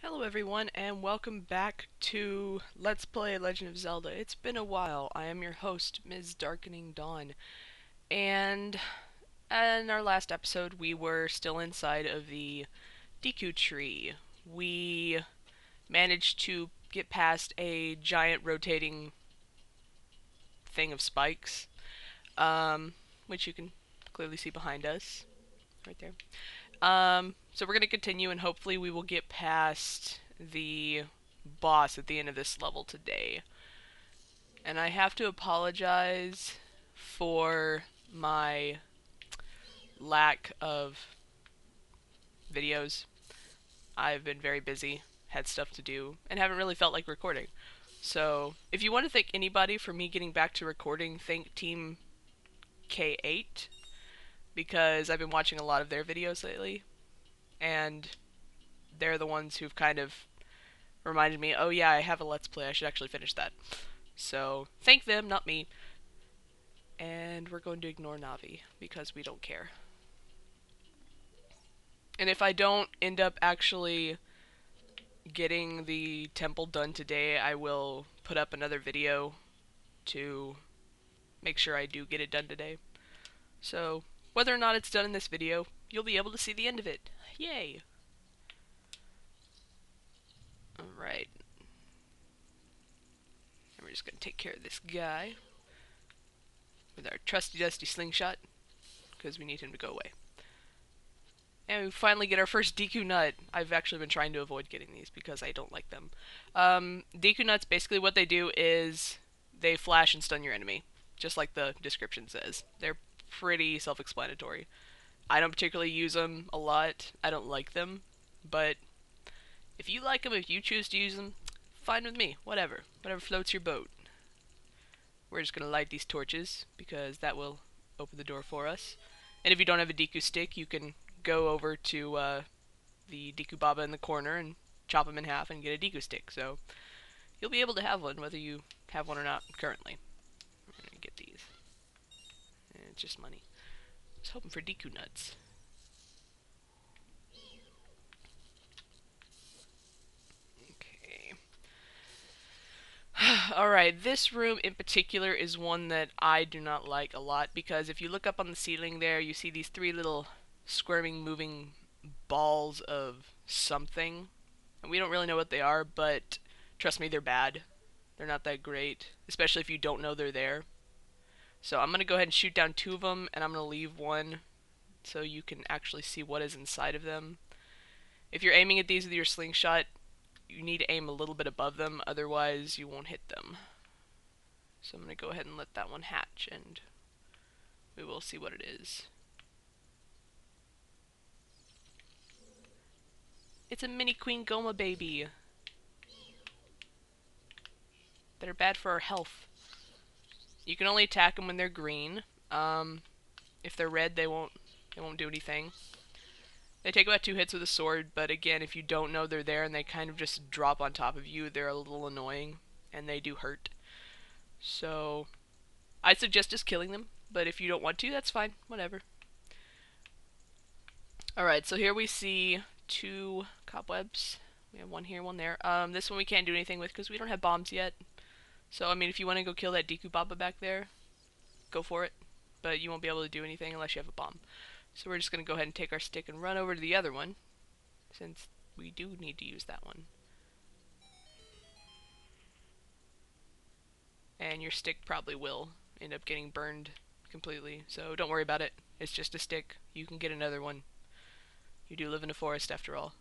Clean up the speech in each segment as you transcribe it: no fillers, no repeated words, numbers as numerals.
Hello everyone and welcome back to Let's Play Legend of Zelda. It's been a while. I am your host, Ms. Darkening Dawn. And in our last episode we were still inside of the Deku tree. We managed to get past a giant rotating thing of spikes, which you can clearly see behind us, right there. So we're going to continue and hopefully we will get past the boss at the end of this level today. And I have to apologize for my lack of videos. I've been very busy, had stuff to do, and haven't really felt like recording. So, if you want to thank anybody for me getting back to recording, thank Team K8, because I've been watching a lot of their videos lately, and they're the ones who've kind of reminded me, oh yeah, I have a Let's Play, I should actually finish that. So, thank them, not me. And we're going to ignore Navi, because we don't care. And if I don't end up actually getting the temple done today, I will put up another video to make sure I do get it done today. So, whether or not it's done in this video, you'll be able to see the end of it. Yay! Alright. And we're just going to take care of this guy with our trusty dusty slingshot, because we need him to go away. And we finally get our first Deku Nut. I've actually been trying to avoid getting these because I don't like them. Deku Nuts, basically what they do is they flash and stun your enemy, just like the description says. They're pretty self-explanatory. I don't particularly use them a lot. I don't like them, but if you like them, if you choose to use them, fine with me. Whatever. Whatever floats your boat. We're just going to light these torches because that will open the door for us. And if you don't have a Deku stick, you can go over to the Deku Baba in the corner and chop him in half and get a Deku stick. So you'll be able to have one whether you have one or not currently. We're gonna get these. And it's just money. I was hoping for Deku nuts. Okay. Alright, this room in particular is one that I do not like a lot because if you look up on the ceiling there, you see these three little squirming, moving balls of something. And we don't really know what they are, but trust me, they're bad. They're not that great, especially if you don't know they're there. So I'm going to go ahead and shoot down two of them, and I'm going to leave one so you can actually see what is inside of them. If you're aiming at these with your slingshot, you need to aim a little bit above them, otherwise you won't hit them. So I'm going to go ahead and let that one hatch, and we will see what it is. It's a mini Queen Goma baby that are bad for our health. You can only attack them when they're green. If they're red, they won't do anything. They take about 2 hits with a sword, but again, if you don't know they're there and they kind of just drop on top of you, they're a little annoying, and they do hurt. So, I suggest just killing them, but if you don't want to, that's fine, whatever. Alright, so here we see 2 cobwebs. We have one here, one there. This one we can't do anything with because we don't have bombs yet. So, I mean, if you want to go kill that Deku Baba back there, go for it. But you won't be able to do anything unless you have a bomb. So we're just going to go ahead and take our stick and run over to the other one, since we do need to use that one. And your stick probably will end up getting burned completely, so don't worry about it. It's just a stick. You can get another one. You do live in a forest after all.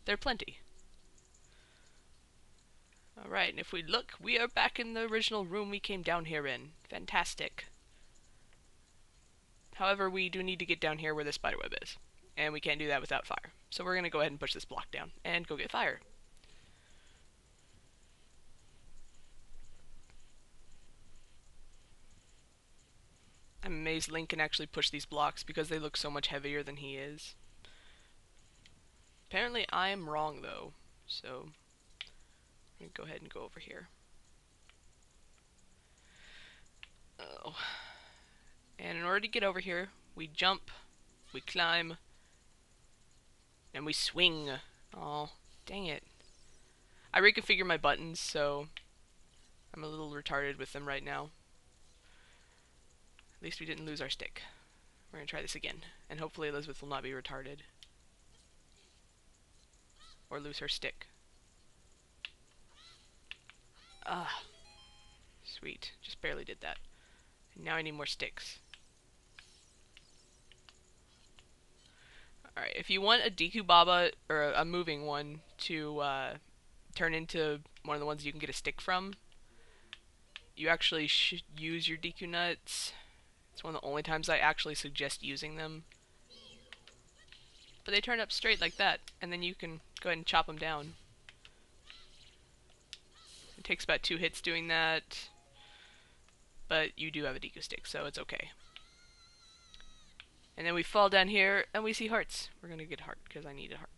There are plenty. Alright, and if we look, we are back in the original room we came down here in. Fantastic. However, we do need to get down here where the spiderweb is. And we can't do that without fire. So we're going to go ahead and push this block down and go get fire. I'm amazed Link can actually push these blocks because they look so much heavier than he is. Apparently I am wrong though, so I'm going to go ahead and go over here. Oh. And in order to get over here, we jump, we climb, and we swing. Oh, dang it. I reconfigure my buttons, so I'm a little retarded with them right now. At least we didn't lose our stick. We're gonna try this again, and hopefully Elizabeth will not be retarded. Or lose her stick. Ah, sweet. Just barely did that. And now I need more sticks. Alright, if you want a Deku Baba, or a moving one, to turn into one of the ones you can get a stick from, you actually should use your Deku Nuts. It's one of the only times I actually suggest using them. But they turn up straight like that, and then you can go ahead and chop them down. It takes about 2 hits doing that, but you do have a Deku stick, so it's okay. And then we fall down here, and we see hearts. We're gonna get a heart, because I need a heart.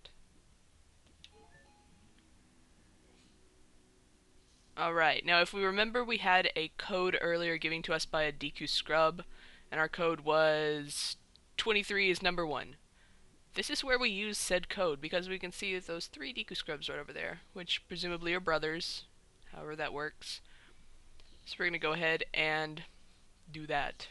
Alright, now if we remember, we had a code earlier given to us by a Deku Scrub, and our code was 23 is number 1. This is where we use said code, because we can see those 3 Deku Scrubs right over there, which presumably are brothers, however that works. So we're gonna go ahead and do that.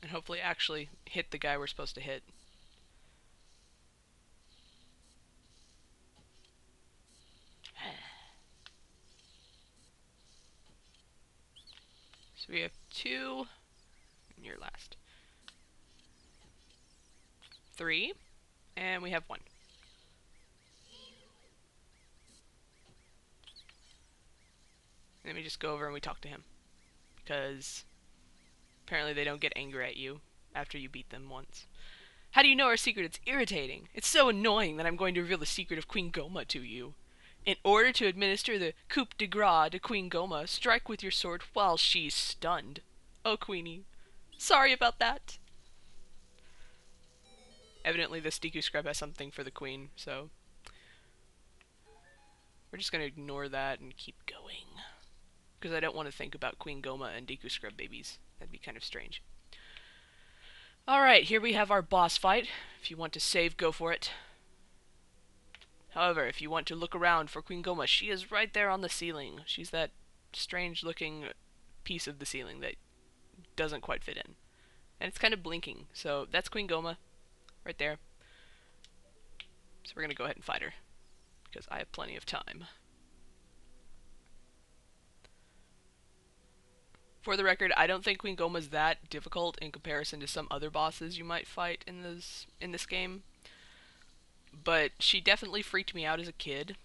And hopefully actually hit the guy we're supposed to hit. So we have 2, and you're last. 3, and we have 1. And then we just go over and we talk to him. Because apparently they don't get angry at you after you beat them once. How do you know our secret? It's irritating. It's so annoying that I'm going to reveal the secret of Queen Goma to you. In order to administer the coup de grace to Queen Goma, strike with your sword while she's stunned. Oh, Queenie. Sorry about that. Evidently this Deku Scrub has something for the Queen, so we're just gonna ignore that and keep going. Because I don't want to think about Queen Goma and Deku Scrub babies. That'd be kind of strange. Alright, here we have our boss fight. If you want to save, go for it. However, if you want to look around for Queen Goma, she is right there on the ceiling. She's that strange-looking piece of the ceiling that doesn't quite fit in. And it's kind of blinking, so that's Queen Goma, right there. So we're gonna go ahead and fight her, because I have plenty of time. For the record, I don't think Queen Goma's that difficult in comparison to some other bosses you might fight in this game. But she definitely freaked me out as a kid.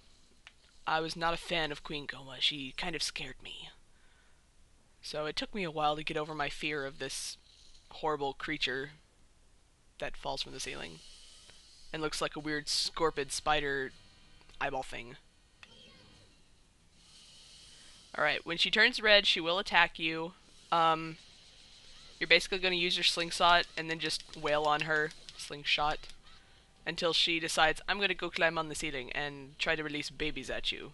I was not a fan of Queen Goma. She kind of scared me. So it took me a while to get over my fear of this horrible creature that falls from the ceiling and looks like a weird scorpid spider eyeball thing. Alright, when she turns red, she will attack you. You're basically going to use your slingshot and then just wail on her, slingshot, until she decides, I'm going to go climb on the ceiling and try to release babies at you.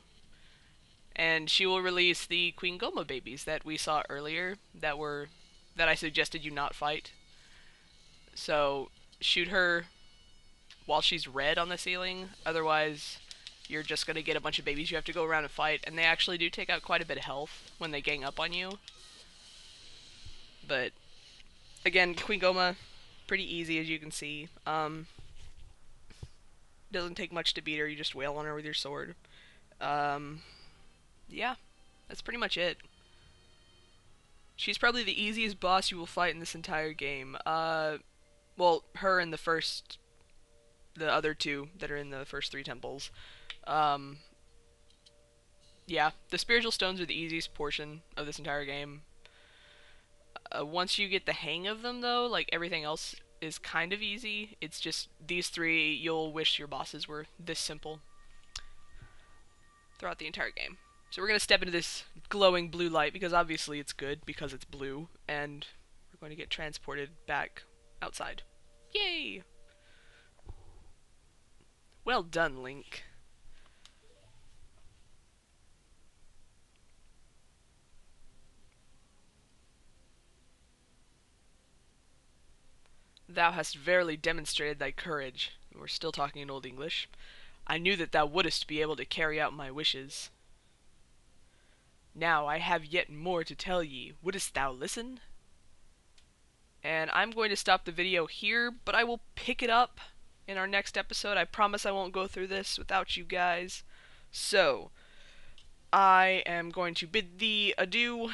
And she will release the Queen Goma babies that we saw earlier that I suggested you not fight. So shoot her while she's red on the ceiling, otherwise you're just going to get a bunch of babies you have to go around and fight, and they actually do take out quite a bit of health when they gang up on you. But again, Queen Goma, pretty easy as you can see. Doesn't take much to beat her, you just wail on her with your sword. Yeah, that's pretty much it. She's probably the easiest boss you will fight in this entire game. Well, her and the other 2 that are in the first 3 temples. Yeah, the spiritual stones are the easiest portion of this entire game. Once you get the hang of them, though, like, everything else is kind of easy. It's just these 3, you'll wish your bosses were this simple throughout the entire game. So we're going to step into this glowing blue light, because obviously it's good, because it's blue, and we're going to get transported back outside. Yay! Well done, Link. Thou hast verily demonstrated thy courage. We're still talking in Old English. I knew that thou wouldst be able to carry out my wishes. Now I have yet more to tell ye. Wouldst thou listen? And I'm going to stop the video here, but I will pick it up in our next episode. I promise I won't go through this without you guys. So, I am going to bid thee adieu,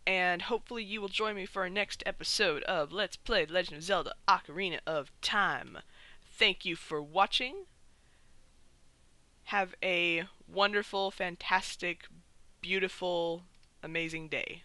and hopefully you will join me for our next episode of Let's Play The Legend of Zelda Ocarina of Time. Thank you for watching. Have a wonderful, fantastic, beautiful, amazing day.